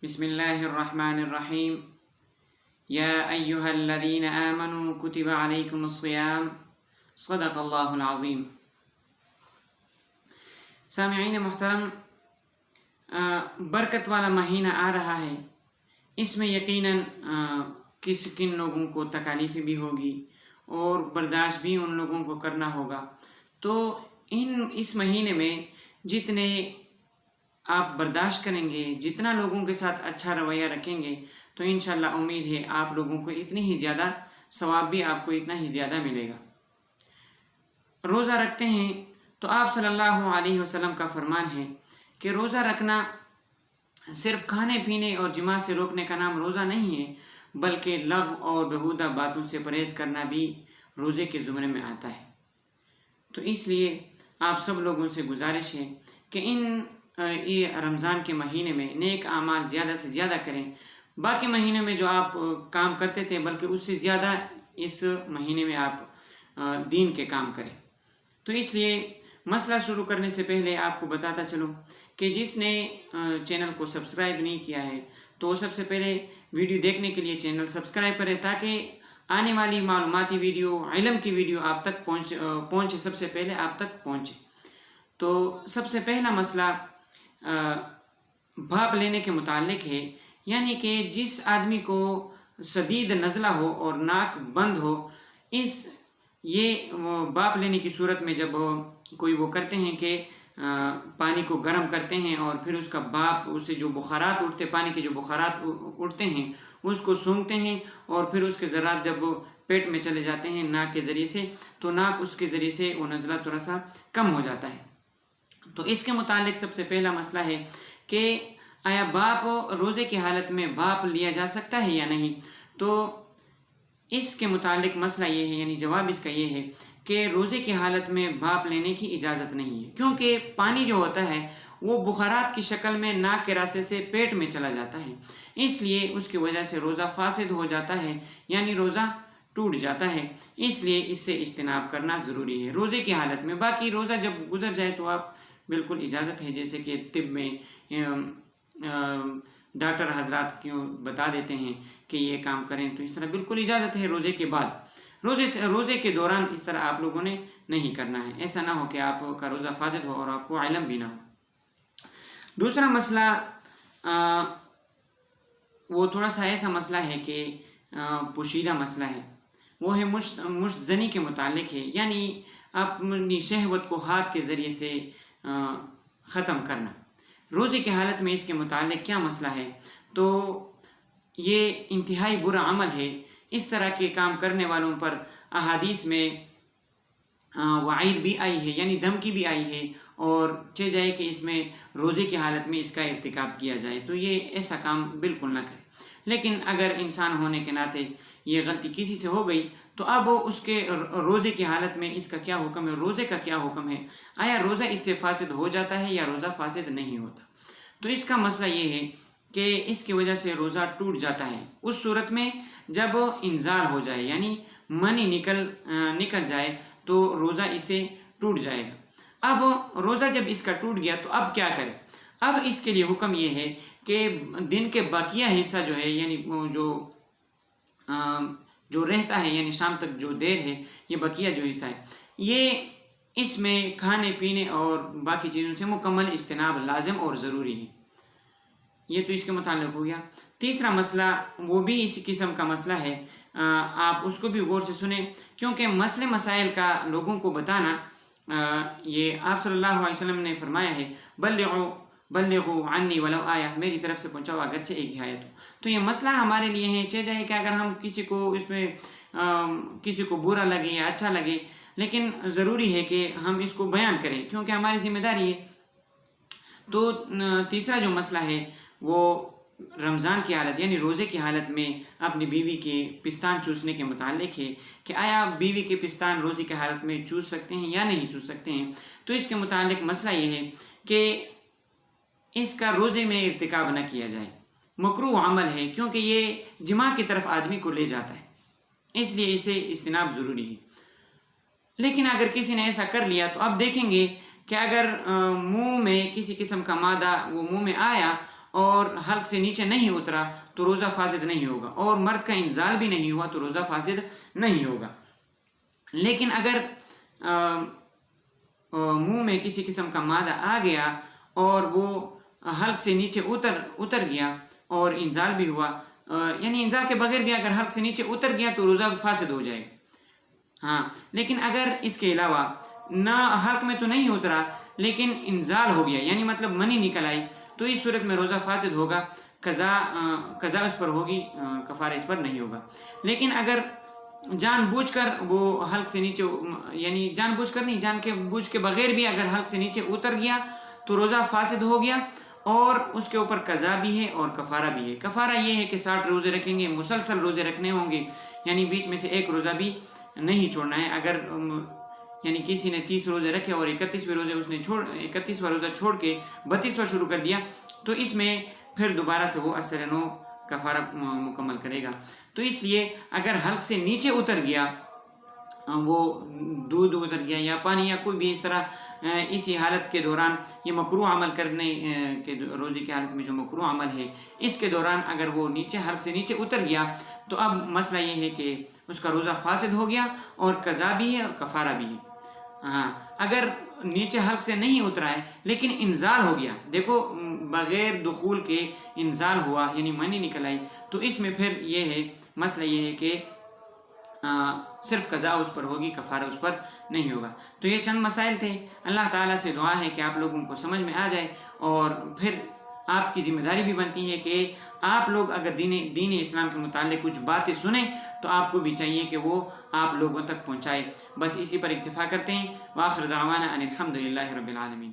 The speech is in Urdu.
بسم اللہ الرحمن الرحیم یا ایہا الذین آمنوا کتب علیکم الصیام صدق اللہ العظیم۔ سامعین محترم، برکت والا مہینہ آ رہا ہے۔ اس میں یقیناً کن لوگوں کو تکالیف بھی ہوگی اور برداشت بھی ان لوگوں کو کرنا ہوگا۔ تو اس مہینے میں جتنے آپ برداشت کریں گے، جتنا لوگوں کے ساتھ اچھا رویہ رکھیں گے، تو انشاءاللہ امید ہے آپ لوگوں کو اتنی ہی زیادہ ثواب بھی آپ کو اتنا ہی زیادہ ملے گا۔ روزہ رکھتے ہیں تو آپ صلی اللہ علیہ وسلم کا فرمان ہے کہ روزہ رکھنا صرف کھانے پینے اور جماع سے روکنے کا نام روزہ نہیں ہے، بلکہ لغو اور بیہودہ باتوں سے پرہیز کرنا بھی روزے کے زمرے میں آتا ہے۔ تو اس لیے آپ سب لوگوں سے گزارش ہے کہ یہ رمضان کے مہینے میں نیک اعمال زیادہ سے زیادہ کریں۔ باقی مہینے میں جو آپ کام کرتے تھے، بلکہ اس سے زیادہ اس مہینے میں آپ دین کے کام کریں۔ تو اس لیے مسئلہ شروع کرنے سے پہلے آپ کو بتاتا چلوں کہ جس نے چینل کو سبسکرائب نہیں کیا ہے تو سب سے پہلے ویڈیو دیکھنے کے لیے چینل سبسکرائب کریں، تاکہ آنے والی معلوماتی ویڈیو، علم کی ویڈیو آپ تک پہنچے، سب سے پہلے آپ تک پہنچے۔ تو سب سے پہلا مسئلہ بھاپ لینے کے متعلق ہے، یعنی کہ جس آدمی کو شدید نزلہ ہو اور ناک بند ہو، یہ بھاپ لینے کی صورت میں جب کوئی وہ کرتے ہیں کہ پانی کو گرم کرتے ہیں اور پھر اس کا بھاپ، اس سے جو بخارات اٹھتے، پانی کے جو بخارات اٹھتے ہیں اس کو سونگھتے ہیں، اور پھر اس کے ذرات جب پیٹ میں چلے جاتے ہیں ناک کے ذریعے سے، تو ناک اس کے ذریعے سے وہ نزلہ تھوڑا سا کم ہو جاتا ہے۔ تو اس کے متعلق سب سے پہلا مسئلہ ہے کہ آیا بھاپ روزے کی حالت میں بھاپ لیا جا سکتا ہے یا نہیں؟ تو اس کے متعلق مسئلہ یہ ہے، یعنی جواب اس کا یہ ہے کہ روزے کی حالت میں بھاپ لینے کی اجازت نہیں ہے، کیونکہ پانی جو ہوتا ہے وہ بخارات کی شکل میں ناک کے راستے سے پیٹ میں چلا جاتا ہے، اس لیے اس کی وجہ سے روزہ فاسد ہو جاتا ہے، یعنی روزہ ٹوٹ جاتا ہے۔ اس لیے اس سے اجتناب کرنا ضروری ہے روزے کی حالت میں۔ باقی روزہ جب گزر جائے تو آپ بالکل اجازت ہے، جیسے کہ طب میں ڈاکٹر حضرات کیوں بتا دیتے ہیں کہ یہ کام کریں، تو اس طرح بالکل اجازت ہے روزے کے بعد۔ روزے کے دوران اس طرح آپ لوگوں نے نہیں کرنا ہے، ایسا نہ ہو کہ آپ کا روزہ فاسد ہو اور آپ کو علم بھی نہ ہو۔ دوسرا مسئلہ وہ تھوڑا سا ایسا مسئلہ ہے کہ پوشیدہ مسئلہ ہے، وہ ہے مشت زنی کے متعلق ہے، یعنی اپنی شہوت کو ہاتھ کے ذریعے سے ختم کرنا۔ روزے کی حالت میں اس کے متعلق کیا مسئلہ ہے؟ تو یہ انتہائی برا عمل ہے۔ اس طرح کے کام کرنے والوں پر احادیث میں وعید بھی آئی ہے، یعنی دھمکی بھی آئی ہے، اور چاہے جائے کہ اس میں روزے کی حالت میں اس کا ارتکاب کیا جائے، تو یہ ایسا کام بالکل نہ کرے۔ لیکن اگر انسان ہونے کے ناطے یہ غلطی کسی سے ہو گئی تو اب اس کے روزے کی حالت میں اس کا کیا حکم ہے، روزے کا کیا حکم ہے؟ آیا روزہ اس سے فاسد ہو جاتا ہے یا روزہ فاسد نہیں ہوتا؟ تو اس کا مسئلہ یہ ہے کہ اس کی وجہ سے روزہ ٹوٹ جاتا ہے اس صورت میں جب انزال ہو جائے، یعنی منی نکل جائے تو روزہ اس سے ٹوٹ جائے گا۔ اب روزہ جب اس کا ٹوٹ گیا تو اب کیا کرے؟ اب اس کے لیے حکم یہ ہے کہ دن کے باقیہ حصہ جو ہے، یعنی جو رہتا ہے، یعنی شام تک جو دیر ہے، یہ بقیہ جو حصہ ہے، یہ اس میں کھانے پینے اور باقی چیزوں سے مکمل اجتناب لازم اور ضروری ہے۔ یہ تو اس کے متعلق ہو گیا۔ تیسرا مسئلہ وہ بھی اسی قسم کا مسئلہ ہے، آپ اس کو بھی غور سے سنیں، کیونکہ مسئلے مسائل کا لوگوں کو بتانا، یہ آپ صلی اللہ علیہ وسلم نے فرمایا ہے، بلغوا عنی ولو آیہ، میری طرف سے پہنچاؤ اگرچہ ایک آیت ہو۔ تو یہ مسئلہ ہمارے لیے ہے، چاہے کہ اگر ہم کسی کو اس میں کسی کو برا لگے یا اچھا لگے، لیکن ضروری ہے کہ ہم اس کو بیان کریں، کیونکہ ہماری ذمہ داری ہے۔ تو تیسرا جو مسئلہ ہے وہ رمضان کی حالت، یعنی روزے کی حالت میں اپنی بیوی کے پستان چوسنے کے متعلق ہے کہ آیا بیوی کے پستان روزے کی حالت میں چوس سکتے ہیں یا نہیں چوس سکتے ہیں؟ تو اس کے متعلق مسئلہ یہ ہے کہ اس کا روزے میں ارتکاب نہ کیا جائے، مکروہ عمل ہے، کیونکہ یہ جماع کی طرف آدمی کو لے جاتا ہے، اس لیے اسے اجتناب ضروری ہے۔ لیکن اگر کسی نے ایسا کر لیا تو اب دیکھیں گے کہ اگر منہ میں کسی قسم کا مادہ وہ منہ میں آیا اور حلق سے نیچے نہیں اترا تو روزہ فاسد نہیں ہوگا، اور مرد کا انزال بھی نہیں ہوا تو روزہ فاسد نہیں ہوگا۔ لیکن اگر منہ میں کسی قسم کا مادہ آ گیا اور وہ حلق سے نیچے اتر گیا اور انزال بھی ہوا، یعنی انزال کے بغیر بھی اگر حلق سے نیچے اتر گیا تو روزہ فاسد ہو جائے گا۔ ہاں، لیکن اگر اس کے علاوہ نہ حلق میں تو نہیں اترا لیکن انزال ہو گیا، یعنی مطلب منی نکل آئی، تو اس صورت میں روزہ فاسد ہوگا، قضا اس پر ہوگی، کفارہ اس پر نہیں ہوگا۔ لیکن اگر جان بوجھ کر وہ حلق سے نیچے، یعنی جان بوجھ کر نہیں، جان کے بوجھ کے بغیر بھی اگر حلق سے نیچے اتر گیا تو روزہ فاسد ہو گیا، اور اس کے اوپر قضا بھی ہے اور کفارہ بھی ہے۔ کفارہ یہ ہے کہ 60 روزے رکھیں گے، مسلسل روزے رکھنے ہوں گے، یعنی بیچ میں سے ایک روزہ بھی نہیں چھوڑنا ہے۔ اگر یعنی کسی نے 30 روزے رکھے اور 31واں روزہ چھوڑ کے 32واں شروع کر دیا تو اس میں پھر دوبارہ سے وہ اثر نو کفارہ مکمل کرے گا۔ تو اس لیے اگر حلق سے نیچے اتر گیا، وہ دودھ اتر گیا یا پانی یا کوئی بھی اس طرح اسی حالت کے دوران، یہ مکروہ عمل کرنے کے روزے کی حالت میں جو مکروہ عمل ہے اس کے دوران اگر وہ حلق سے نیچے اتر گیا تو اب مسئلہ یہ ہے کہ اس کا روزہ فاسد ہو گیا، اور قضا بھی ہے اور کفارہ بھی ہے۔ ہاں، اگر نیچے حلق سے نہیں اترا ہے لیکن انزال ہو گیا، دیکھو بغیر دخول کے انزال ہوا یعنی منی نکل آئی، تو اس میں پھر یہ ہے، مسئلہ یہ ہے کہ صرف قضا اس پر ہوگی، کفارہ اس پر نہیں ہوگا۔ تو یہ چند مسائل تھے، اللہ تعالیٰ سے دعا ہے کہ آپ لوگوں کو سمجھ میں آ جائے، اور پھر آپ کی ذمہ داری بھی بنتی ہے کہ آپ لوگ اگر دین اسلام کے متعلق کچھ باتیں سنیں تو آپ کو بھی چاہیے کہ وہ آپ لوگوں تک پہنچائے۔ بس اسی پر اکتفا کرتے ہیں۔ وآخر دعوانا ان الحمد للہ رب العالمین۔